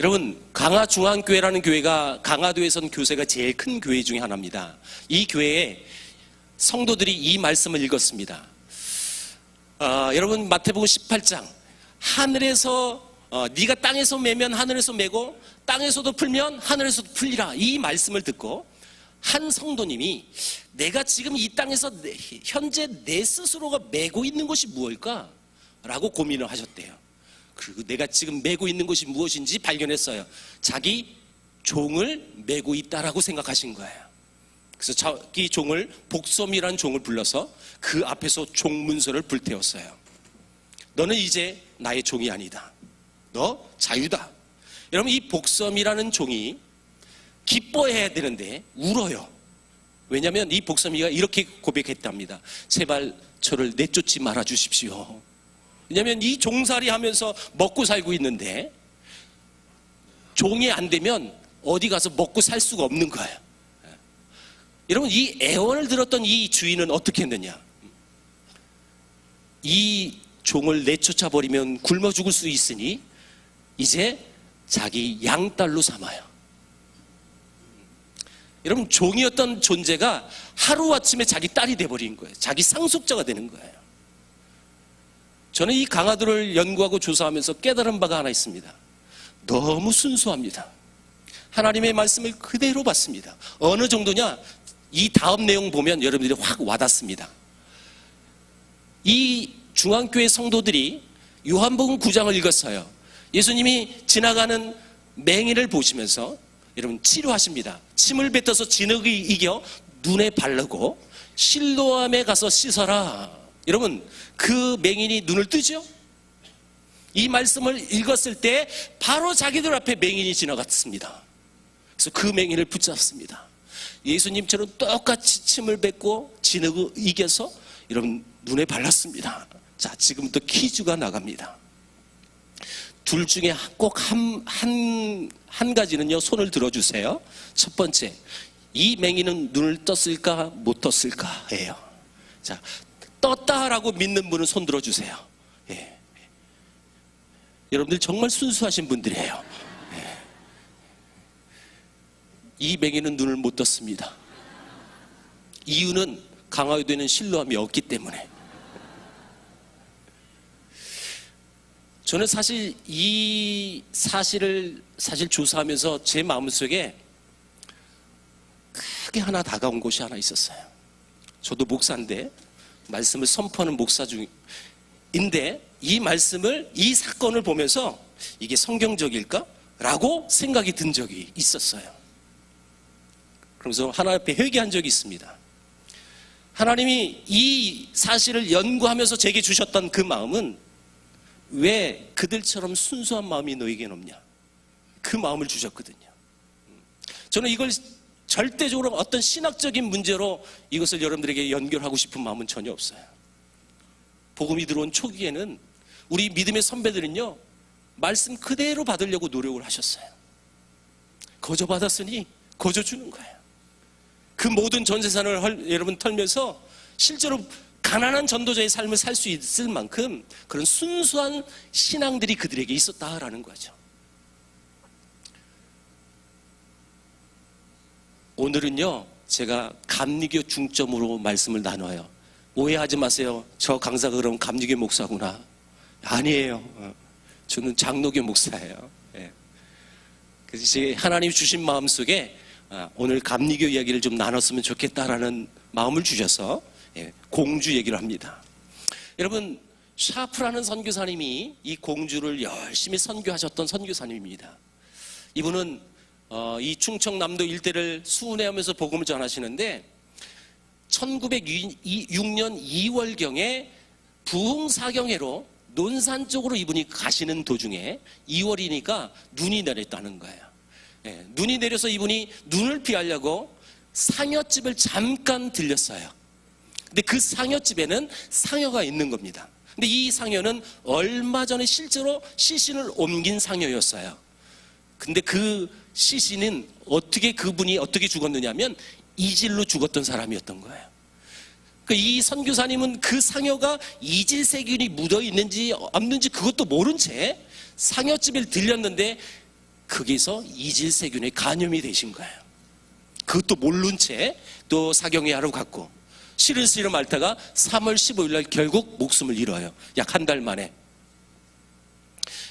여러분, 강화중앙교회라는 교회가 강화도에선 교세가 제일 큰 교회 중에 하나입니다. 이 교회에 성도들이 이 말씀을 읽었습니다. 여러분, 마태복음 18장, 하늘에서 네가 땅에서 매면 하늘에서 매고 땅에서도 풀면 하늘에서도 풀리라, 이 말씀을 듣고 한 성도님이 내가 지금 이 땅에서 현재 내 스스로가 메고 있는 것이 무엇일까? 라고 고민을 하셨대요. 그리고 내가 지금 메고 있는 것이 무엇인지 발견했어요. 자기 종을 메고 있다라고 생각하신 거예요. 그래서 자기 종을 복섬이라는 종을 불러서 그 앞에서 종문서를 불태웠어요. 너는 이제 나의 종이 아니다. 너 자유다. 여러분, 이 복섬이라는 종이 기뻐해야 되는데 울어요. 왜냐하면 이 복섬이가 이렇게 고백했답니다. 제발 저를 내쫓지 말아 주십시오. 왜냐하면 이 종살이 하면서 먹고 살고 있는데 종이 안 되면 어디 가서 먹고 살 수가 없는 거예요. 여러분, 이 애원을 들었던 이 주인은 어떻게 했느냐? 이 종을 내쫓아 버리면 굶어 죽을 수 있으니 이제 자기 양딸로 삼아요. 여러분, 종이었던 존재가 하루아침에 자기 딸이 돼버린 거예요. 자기 상속자가 되는 거예요. 저는 이 강화도를 연구하고 조사하면서 깨달은 바가 하나 있습니다. 너무 순수합니다. 하나님의 말씀을 그대로 받습니다. 어느 정도냐? 이 다음 내용 보면 여러분들이 확 와닿습니다. 이 중앙교회 성도들이 요한복음 9장을 읽었어요. 예수님이 지나가는 맹인을 보시면서 여러분 치료하십니다. 침을 뱉어서 진흙이 이겨 눈에 바르고 실로암에 가서 씻어라. 여러분, 그 맹인이 눈을 뜨죠? 이 말씀을 읽었을 때 바로 자기들 앞에 맹인이 지나갔습니다. 그래서 그 맹인을 붙잡습니다. 예수님처럼 똑같이 침을 뱉고 진흙을 이겨서 여러분 눈에 발랐습니다. 자, 지금부터 퀴즈가 나갑니다. 둘 중에 꼭 한 가지는요, 손을 들어주세요. 첫 번째, 이 맹인은 눈을 떴을까 못 떴을까예요. 자, 떴다라고 믿는 분은 손 들어주세요. 예. 여러분들 정말 순수하신 분들이에요. 예. 이 맹인은 눈을 못 떴습니다. 이유는 강화도에는 실로암이 없기 때문에. 저는 사실 이 사실을 조사하면서 제 마음속에 크게 하나 다가온 곳이 하나 있었어요. 저도 목사인데 말씀을 선포하는 목사 중인데 이 말씀을, 이 사건을 보면서 이게 성경적일까? 라고 생각이 든 적이 있었어요. 그러면서 하나님 앞에 회개한 적이 있습니다. 하나님이 이 사실을 연구하면서 제게 주셨던 그 마음은 왜 그들처럼 순수한 마음이 너에게는 없냐? 그 마음을 주셨거든요. 저는 이걸 절대적으로 어떤 신학적인 문제로 이것을 여러분들에게 연결하고 싶은 마음은 전혀 없어요. 복음이 들어온 초기에는 우리 믿음의 선배들은요, 말씀 그대로 받으려고 노력을 하셨어요. 거저 받았으니 거저 주는 거예요. 그 모든 전 재산을 여러분 털면서 실제로 가난한 전도자의 삶을 살 수 있을 만큼 그런 순수한 신앙들이 그들에게 있었다라는 거죠. 오늘은요, 제가 감리교 중점으로 말씀을 나눠요. 오해하지 마세요. 저 강사가 그러면 감리교 목사구나. 아니에요. 저는 장로교 목사예요. 그래서 하나님이 주신 마음속에 오늘 감리교 이야기를 좀 나눴으면 좋겠다라는 마음을 주셔서 공주 얘기를 합니다. 여러분, 샤프라는 선교사님이 이 공주를 열심히 선교하셨던 선교사님입니다. 이분은 이 충청남도 일대를 수운해하면서 복음을 전하시는데 1906년 2월경에 부흥사경회로 논산 쪽으로 이분이 가시는 도중에 2월이니까 눈이 내렸다는 거예요. 눈이 내려서 이분이 눈을 피하려고 상여집을 잠깐 들렸어요. 근데 그 상여집에는 상여가 있는 겁니다. 근데 이 상여는 얼마 전에 실제로 시신을 옮긴 상여였어요. 근데 그 시신은 그분이 어떻게 죽었느냐면 이질로 죽었던 사람이었던 거예요. 이 선교사님은 그 상여가 이질세균이 묻어 있는지 없는지 그것도 모른 채 상여집에 들렸는데 거기서 이질세균에 감염이 되신 거예요. 그것도 모른 채 또 사경회하러 갔고 시름시름 앓다가 3월 15일 날 결국 목숨을 잃어요. 약 한 달 만에.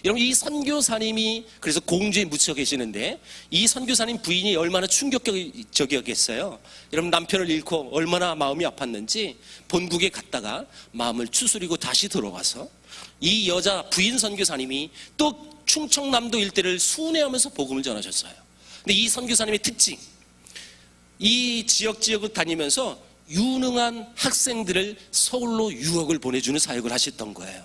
여러분, 이 선교사님이 그래서 공주에 묻혀 계시는데 이 선교사님 부인이 얼마나 충격적이었겠어요. 여러분, 남편을 잃고 얼마나 마음이 아팠는지 본국에 갔다가 마음을 추스리고 다시 들어와서 이 여자 부인 선교사님이 또 충청남도 일대를 순회하면서 복음을 전하셨어요. 근데 이 선교사님의 특징, 이 지역을 다니면서 유능한 학생들을 서울로 유학을 보내주는 사역을 하셨던 거예요.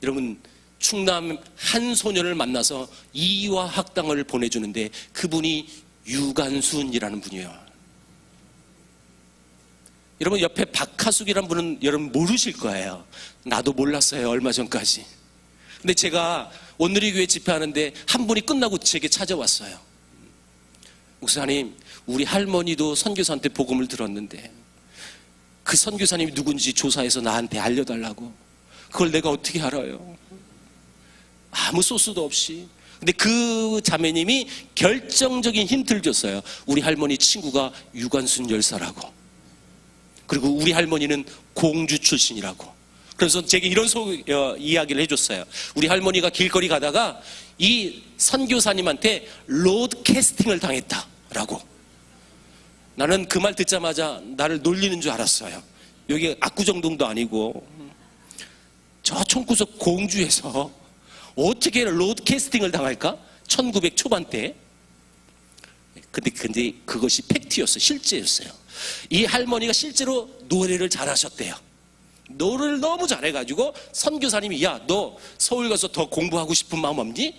여러분, 충남 한 소녀를 만나서 이화학당을 보내주는데 그분이 유관순이라는 분이에요. 여러분, 옆에 박하숙이라는 분은 여러분 모르실 거예요. 나도 몰랐어요, 얼마 전까지. 근데 제가 오늘의 교회 집회하는데 한 분이 끝나고 제게 찾아왔어요. 목사님, 우리 할머니도 선교사한테 복음을 들었는데 그 선교사님이 누군지 조사해서 나한테 알려달라고. 그걸 내가 어떻게 알아요? 아무 소스도 없이. 근데 그 자매님이 결정적인 힌트를 줬어요. 우리 할머니 친구가 유관순 열사라고. 그리고 우리 할머니는 공주 출신이라고. 그래서 제게 이런 이야기를 해줬어요. 우리 할머니가 길거리 가다가 이 선교사님한테 로드 캐스팅을 당했다라고. 나는 그 말 듣자마자 나를 놀리는 줄 알았어요. 여기 압구정동도 아니고 저 총구석 공주에서 어떻게 로드 캐스팅을 당할까? 1900 초반대. 근데 그것이 팩트였어요. 실제였어요. 이 할머니가 실제로 노래를 잘하셨대요. 노래를 너무 잘해가지고 선교사님이 야, 너 서울 가서 더 공부하고 싶은 마음 없니?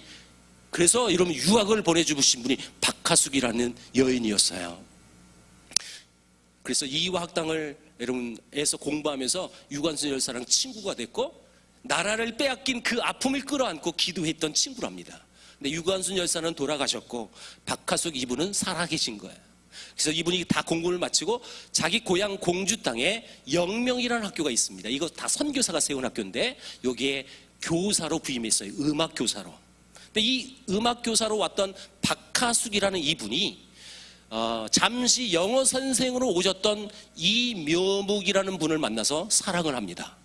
그래서 이러면 유학을 보내주신 분이 박하숙이라는 여인이었어요. 그래서 이화학당을 여러분에서 공부하면서 유관순 열사랑 친구가 됐고 나라를 빼앗긴 그 아픔을 끌어안고 기도했던 친구랍니다. 근데 유관순 열사는 돌아가셨고 박하숙 이분은 살아계신 거예요. 그래서 이분이 다 공부를 마치고 자기 고향 공주 땅에 영명이라는 학교가 있습니다. 이거 다 선교사가 세운 학교인데 여기에 교사로 부임했어요. 음악 교사로. 근데 이 음악 교사로 왔던 박하숙이라는 이분이 잠시 영어 선생으로 오셨던 이묘묵이라는 분을 만나서 사랑을 합니다.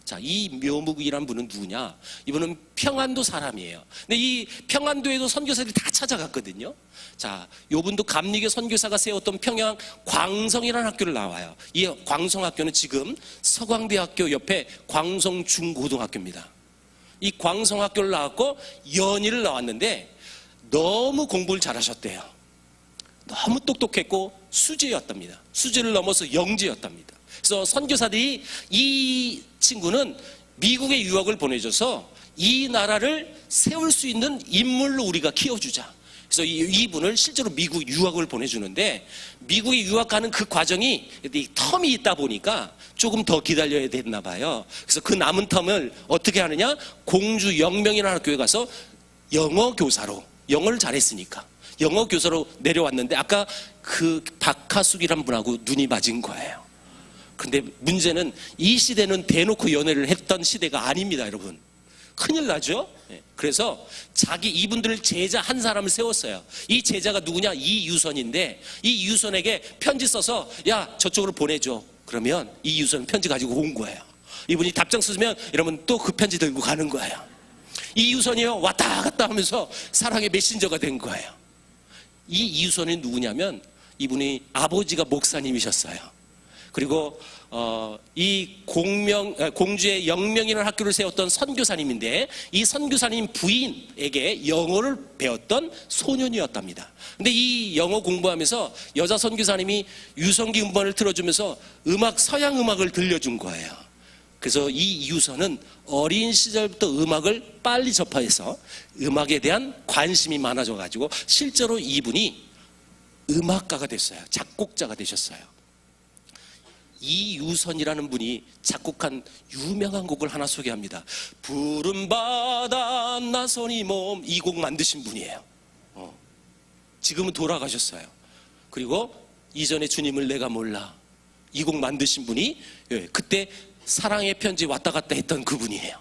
자, 이 묘묵이라는 분은 누구냐? 이분은 평안도 사람이에요. 근데 이 평안도에도 선교사들이 다 찾아갔거든요. 자, 요분도 감리교 선교사가 세웠던 평양 광성이라는 학교를 나와요. 이 광성학교는 지금 서광대학교 옆에 광성중고등학교입니다. 이 광성학교를 나왔고 연희를 나왔는데 너무 공부를 잘하셨대요. 너무 똑똑했고 수재였답니다. 수재를 넘어서 영재였답니다. 그래서 선교사들이 이 친구는 미국에 유학을 보내줘서 이 나라를 세울 수 있는 인물로 우리가 키워주자. 그래서 이분을 실제로 미국 유학을 보내주는데 미국에 유학하는 그 과정이 텀이 있다 보니까 조금 더 기다려야 됐나 봐요. 그래서 그 남은 텀을 어떻게 하느냐? 공주 영명이라는 학교에 가서 영어 교사로, 영어를 잘했으니까 영어 교사로 내려왔는데 아까 그 박하숙이란 분하고 눈이 맞은 거예요. 근데 문제는 이 시대는 대놓고 연애를 했던 시대가 아닙니다, 여러분. 큰일 나죠? 그래서 이분들을 제자 한 사람을 세웠어요. 이 제자가 누구냐? 이유선인데 이 유선에게 편지 써서 야, 저쪽으로 보내줘. 그러면 이 유선 편지 가지고 온 거예요. 이분이 답장 쓰면 여러분 또 그 편지 들고 가는 거예요. 이 유선이요 왔다 갔다 하면서 사랑의 메신저가 된 거예요. 이 이유선이 누구냐면 이분이 아버지가 목사님이셨어요. 그리고 이 공주의 영명이라는 학교를 세웠던 선교사님인데 이 선교사님 부인에게 영어를 배웠던 소년이었답니다. 근데 이 영어 공부하면서 여자 선교사님이 유성기 음반을 틀어주면서 서양 음악을 들려준 거예요. 그래서 이 이유선은 어린 시절부터 음악을 빨리 접해서 음악에 대한 관심이 많아져가지고 실제로 이분이 음악가가 됐어요. 작곡자가 되셨어요. 이유선이라는 분이 작곡한 유명한 곡을 하나 소개합니다. 푸른 바다 나선이 몸, 이 곡 만드신 분이에요. 지금은 돌아가셨어요. 그리고 이전에 주님을 내가 몰라, 이 곡 만드신 분이 그때 사랑의 편지 왔다 갔다 했던 그분이에요.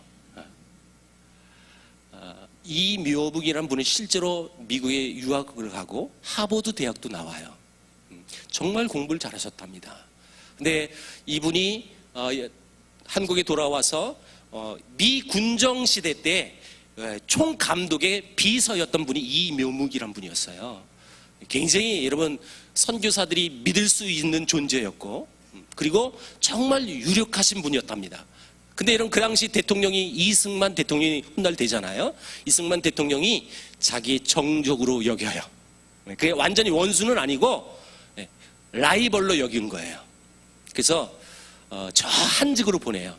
이묘북이라는 분은 실제로 미국에 유학을 가고 하버드 대학도 나와요. 정말 공부를 잘하셨답니다. 근데 이분이 한국에 돌아와서 미 군정 시대 때 총감독의 비서였던 분이 이묘묵이란 분이었어요. 굉장히 여러분 선교사들이 믿을 수 있는 존재였고, 그리고 정말 유력하신 분이었답니다. 근데 여러분 그 당시 대통령이 이승만 대통령이 훗날 되잖아요. 이승만 대통령이 자기 정적으로 여겨요. 그게 완전히 원수는 아니고 라이벌로 여긴 거예요. 그래서 저 한직으로 보내요.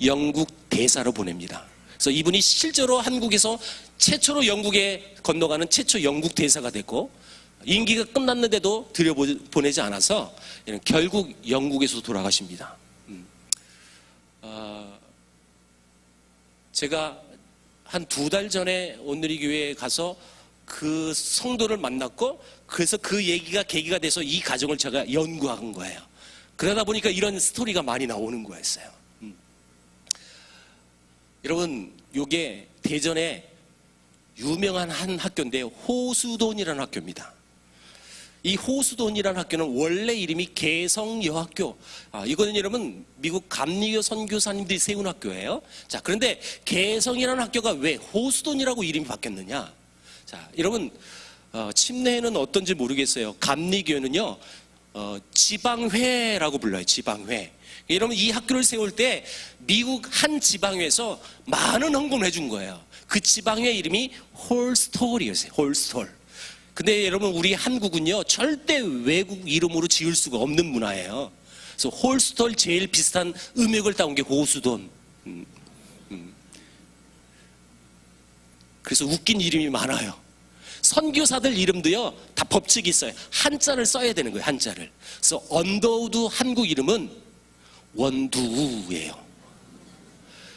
영국 대사로 보냅니다. 그래서 이분이 실제로 한국에서 최초로 영국에 건너가는 최초 영국 대사가 됐고, 임기가 끝났는데도 들여보내지 않아서 결국 영국에서 돌아가십니다. 제가 한 2달 전에 온누리 교회에 가서 그 성도를 만났고, 그래서 그 얘기가 계기가 돼서 이 가정을 제가 연구한 거예요. 그러다 보니까 이런 스토리가 많이 나오는 거였어요. 여러분, 요게 대전에 유명한 한 학교인데 호수돈이라는 학교입니다. 이 호수돈이라는 학교는 원래 이름이 개성여학교. 이거는 여러분 미국 감리교 선교사님들이 세운 학교예요. 자, 그런데 개성이라는 학교가 왜 호수돈이라고 이름이 바뀌었느냐? 자, 여러분 침례는 어떤지 모르겠어요. 감리교는요 지방회라고 불러요. 지방회. 여러분 이 학교를 세울 때 미국 한 지방회에서 많은 헌금을 해준 거예요. 그 지방회 이름이 홀스톨이었어요. 홀스톨. 근데 여러분 우리 한국은요 절대 외국 이름으로 지을 수가 없는 문화예요. 그래서 홀스톨 제일 비슷한 음역을 따온 게 호수돈. 그래서 웃긴 이름이 많아요. 선교사들 이름도요 다 법칙이 있어요. 한자를 써야 되는 거예요. 한자를. 그래서 언더우드 한국 이름은 원두우예요.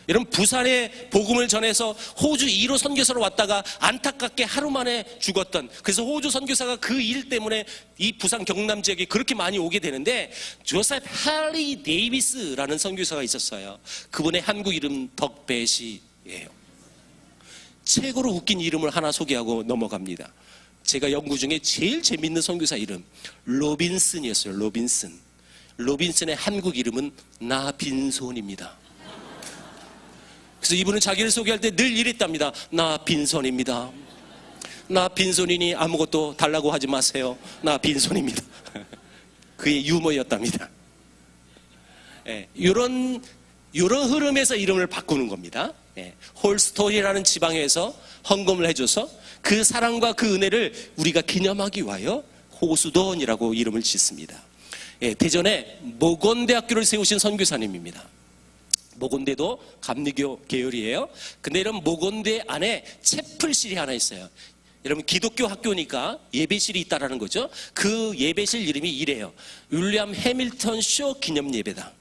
여러분 부산에 복음을 전해서 호주 2로 선교사로 왔다가 안타깝게 하루 만에 죽었던, 그래서 호주 선교사가 그 일 때문에 이 부산 경남 지역에 그렇게 많이 오게 되는데, 조셉 헨리 데이비스라는 선교사가 있었어요. 그분의 한국 이름 덕배시예요. 최고로 웃긴 이름을 하나 소개하고 넘어갑니다. 제가 연구 중에 제일 재밌는 선교사 이름 로빈슨이었어요. 로빈슨. 로빈슨의 한국 이름은 나빈손입니다. 그래서 이분은 자기를 소개할 때 늘 이랬답니다. 나 빈손입니다. 나 빈손이니 아무것도 달라고 하지 마세요. 나 빈손입니다. 그의 유머였답니다. 이런 흐름에서 이름을 바꾸는 겁니다. 홀스톨이라는 지방에서 헌금을 해줘서 그 사랑과 그 은혜를 우리가 기념하기 위하여 호수돈이라고 이름을 짓습니다. 대전에 모건대학교를 세우신 선교사님입니다. 모건대도 감리교 계열이에요. 근데 이런 모건대 안에 채플실이 하나 있어요. 여러분 기독교 학교니까 예배실이 있다라는 거죠. 그 예배실 이름이 이래요. 윌리엄 해밀턴 쇼 기념 예배당.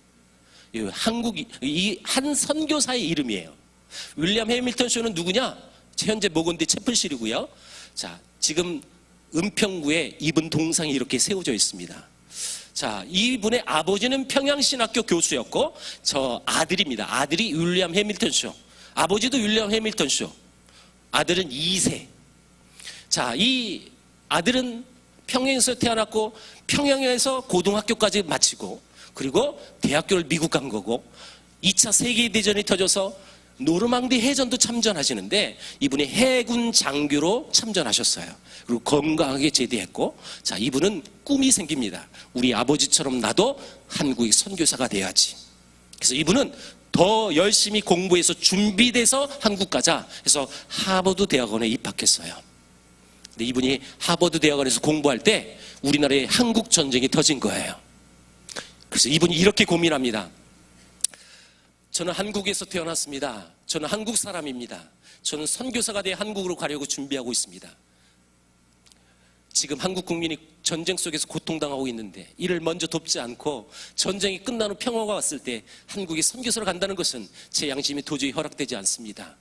이 한 선교사의 이름이에요. 윌리엄 해밀턴 쇼는 누구냐? 현재 모건대 채플실이고요. 자, 지금 은평구에 이분 동상이 이렇게 세워져 있습니다. 자, 이분의 아버지는 평양신학교 교수였고, 저 아들입니다. 아들이 윌리엄 해밀턴 쇼. 아버지도 윌리엄 해밀턴 쇼. 아들은 2세. 자, 이 아들은 평양에서 태어났고, 평양에서 고등학교까지 마치고, 그리고 대학교를 미국 간 거고, 2차 세계대전이 터져서 노르망디 해전도 참전하시는데, 이분이 해군 장교로 참전하셨어요. 그리고 건강하게 제대했고, 자, 이분은 꿈이 생깁니다. 우리 아버지처럼 나도 한국의 선교사가 돼야지. 그래서 이분은 더 열심히 공부해서 준비돼서 한국 가자 해서 하버드 대학원에 입학했어요. 근데 이분이 하버드 대학원에서 공부할 때 우리나라에 한국 전쟁이 터진 거예요. 그래서 이분이 이렇게 고민합니다. 저는 한국에서 태어났습니다. 저는 한국 사람입니다. 저는 선교사가 돼 한국으로 가려고 준비하고 있습니다. 지금 한국 국민이 전쟁 속에서 고통당하고 있는데 이를 먼저 돕지 않고 전쟁이 끝난 후 평화가 왔을 때 한국에 선교사로 간다는 것은 제 양심이 도저히 허락되지 않습니다.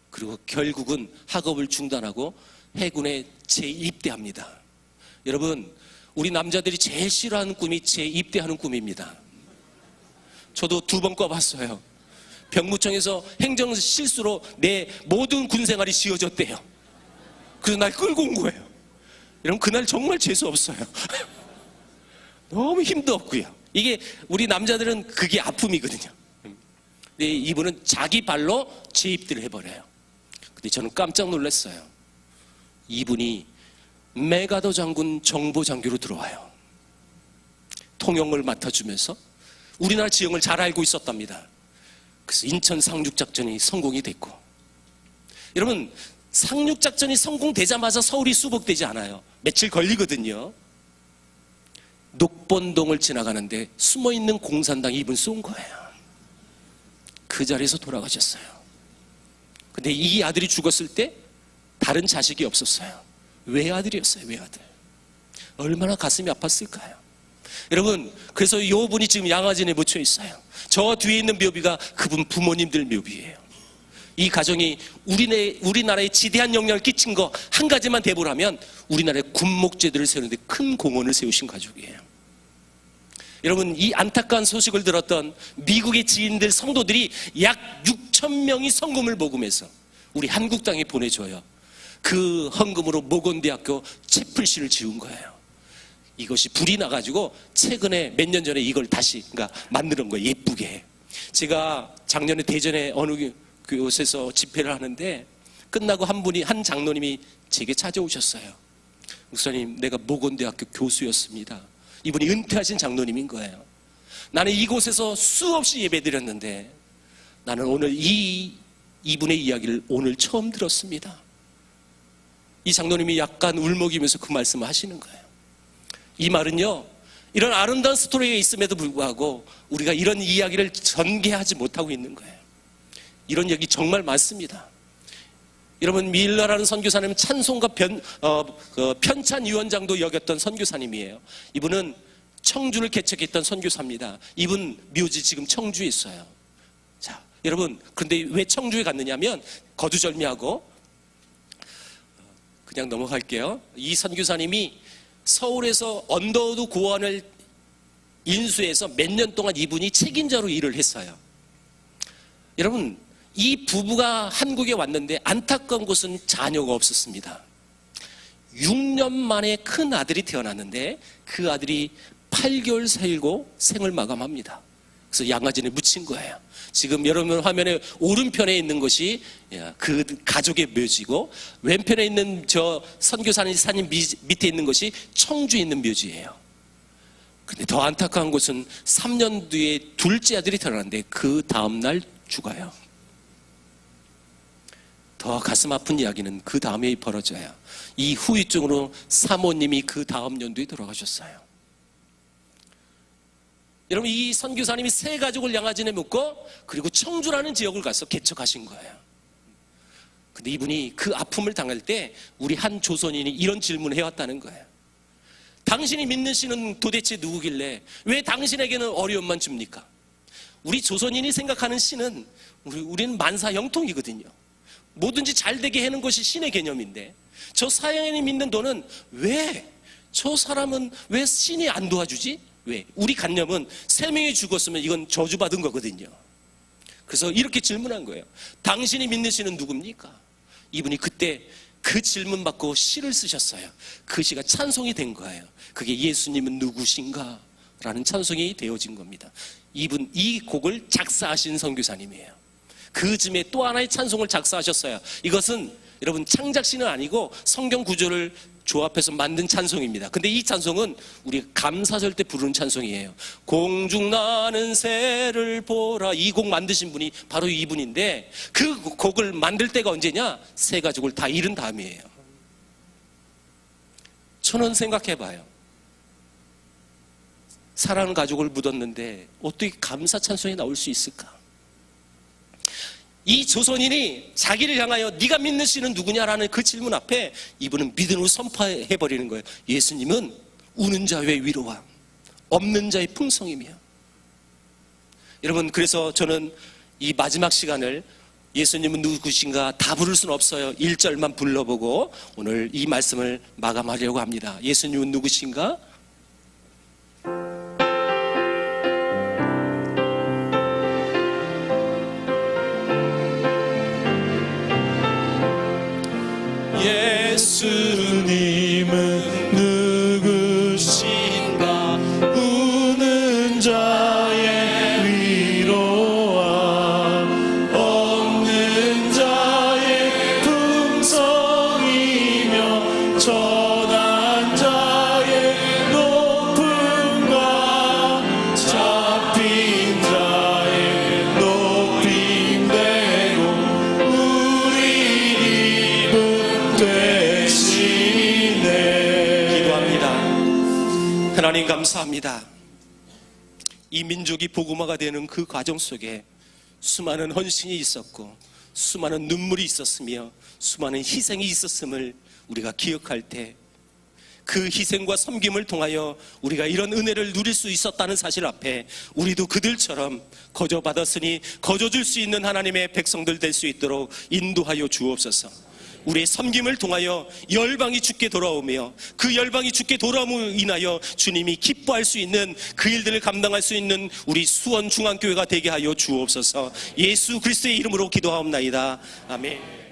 그리고 결국은 학업을 중단하고 해군에 재입대합니다. 여러분, 우리 남자들이 제일 싫어하는 꿈이 재입대하는 꿈입니다. 저도 2번 꿔봤어요. 병무청에서 행정 실수로 내 모든 군 생활이 지워졌대요. 그래서 날 끌고 온 거예요. 여러분, 그날 정말 재수 없어요. 너무 힘도 없고요. 이게 우리 남자들은 그게 아픔이거든요. 근데 이분은 자기 발로 재입대를 해버려요. 근데 저는 깜짝 놀랐어요. 이분이 메가더 장군 정보장교로 들어와요. 통영을 맡아주면서 우리나라 지형을 잘 알고 있었답니다. 그래서 인천 상륙작전이 성공이 됐고, 여러분, 상륙작전이 성공되자마자 서울이 수복되지 않아요. 며칠 걸리거든요. 녹번동을 지나가는데 숨어있는 공산당 이분 쏜 거예요. 그 자리에서 돌아가셨어요. 근데 이 아들이 죽었을 때 다른 자식이 없었어요. 외아들이었어요. 외아들. 얼마나 가슴이 아팠을까요? 여러분, 그래서 이 분이 지금 양화진에 묻혀 있어요. 저 뒤에 있는 묘비가 그분 부모님들 묘비예요. 이 가정이 우리나라에 지대한 영향을 끼친 거 한 가지만 대보라면 우리나라의 군목제도를 세우는데 큰 공헌을 세우신 가족이에요. 여러분, 이 안타까운 소식을 들었던 미국의 지인들 성도들이 약 6천 명이 성금을 모금해서 우리 한국 땅에 보내줘요. 그 헌금으로 모건대학교 채플실을 지은 거예요. 이것이 불이 나가지고 최근에 몇 년 전에 이걸 다시 만드는 거예요. 예쁘게. 제가 작년에 대전에 어느 곳에서 집회를 하는데 끝나고 한 장로님이 제게 찾아오셨어요. 목사님, 내가 모건대학교 교수였습니다. 이분이 은퇴하신 장로님인 거예요. 나는 이곳에서 수없이 예배드렸는데 나는 오늘 이분의 이야기를 오늘 처음 들었습니다. 이 장로님이 약간 울먹이면서 그 말씀을 하시는 거예요. 이 말은요, 이런 아름다운 스토리가 있음에도 불구하고 우리가 이런 이야기를 전개하지 못하고 있는 거예요. 이런 얘기 정말 많습니다. 여러분, 밀러라는 선교사님은 찬송가 편찬위원장도 역였던 선교사님이에요. 이분은 청주를 개척했던 선교사입니다. 이분 묘지 지금 청주에 있어요. 자, 여러분, 그런데 왜 청주에 갔느냐면 거두절미하고 그냥 넘어갈게요. 이 선교사님이 서울에서 언더우드 고원을 인수해서 몇 년 동안 이분이 책임자로 일을 했어요. 여러분, 이 부부가 한국에 왔는데 안타까운 것은 자녀가 없었습니다. 6년 만에 큰 아들이 태어났는데 그 아들이 8개월 살고 생을 마감합니다. 그래서 양화진에 묻힌 거예요. 지금 여러분 화면에 오른편에 있는 것이 그 가족의 묘지고, 왼편에 있는 저 선교사님 밑에 있는 것이 청주에 있는 묘지예요. 근데 더 안타까운 것은 3년 뒤에 둘째 아들이 태어났는데 그 다음날 죽어요. 더 가슴 아픈 이야기는 그 다음에 벌어져요. 이 후유증으로 사모님이 그 다음 연도에 돌아가셨어요. 여러분, 이 선교사님이 세 가족을 양화진에 묻고 그리고 청주라는 지역을 가서 개척하신 거예요. 근데 이분이 그 아픔을 당할 때 우리 한 조선인이 이런 질문을 해왔다는 거예요. 당신이 믿는 신은 도대체 누구길래 왜 당신에게는 어려움만 줍니까? 우리 조선인이 생각하는 신은 우리는 만사형통이거든요. 뭐든지 잘 되게 하는 것이 신의 개념인데, 저 사형이 믿는 너는 왜, 저 사람은 왜 신이 안 도와주지? 왜? 우리 관념은 세 명이 죽었으면 이건 저주받은 거거든요. 그래서 이렇게 질문한 거예요. 당신이 믿는 신은 누굽니까? 이분이 그때 그 질문 받고 시를 쓰셨어요. 그 시가 찬송이 된 거예요. 그게 예수님은 누구신가? 라는 찬송이 되어진 겁니다. 이분, 이 곡을 작사하신 선교사님이에요. 그 즈음에 또 하나의 찬송을 작사하셨어요. 이것은 여러분 창작시는 아니고 성경 구절을 조합해서 만든 찬송입니다. 근데 이 찬송은 우리 감사절 때 부르는 찬송이에요. 공중 나는 새를 보라. 이 곡 만드신 분이 바로 이분인데, 그 곡을 만들 때가 언제냐? 세 가족을 다 잃은 다음이에요. 저는 생각해봐요. 사랑하는 가족을 묻었는데 어떻게 감사 찬송이 나올 수 있을까? 이 조선인이 자기를 향하여 네가 믿는 신은 누구냐라는 그 질문 앞에 이분은 믿음으로 선포해버리는 거예요. 예수님은 우는 자의 위로와 없는 자의 풍성이며. 여러분, 그래서 저는 이 마지막 시간을 예수님은 누구신가 다 부를 수는 없어요. 1절만 불러보고 오늘 이 말씀을 마감하려고 합니다. 예수님은 누구신가? 예수님은 누구신가? 우는 자의 위로와 없는 자의 풍성이며 전한 자의 높음과 잡힌 자의 높임대로 우리 입은 되시네. 기도합니다. 하나님 감사합니다. 이 민족이 복음화가 되는 그 과정 속에 수많은 헌신이 있었고 수많은 눈물이 있었으며 수많은 희생이 있었음을 우리가 기억할 때 그 희생과 섬김을 통하여 우리가 이런 은혜를 누릴 수 있었다는 사실 앞에 우리도 그들처럼 거저받았으니 거저줄 수 있는 하나님의 백성들 될 수 있도록 인도하여 주옵소서. 우리의 섬김을 통하여 열방이 주께 돌아오며 그 열방이 주께 돌아옴으로 인하여 주님이 기뻐할 수 있는 그 일들을 감당할 수 있는 우리 수원중앙교회가 되게 하여 주옵소서. 예수 그리스도의 이름으로 기도하옵나이다. 아멘.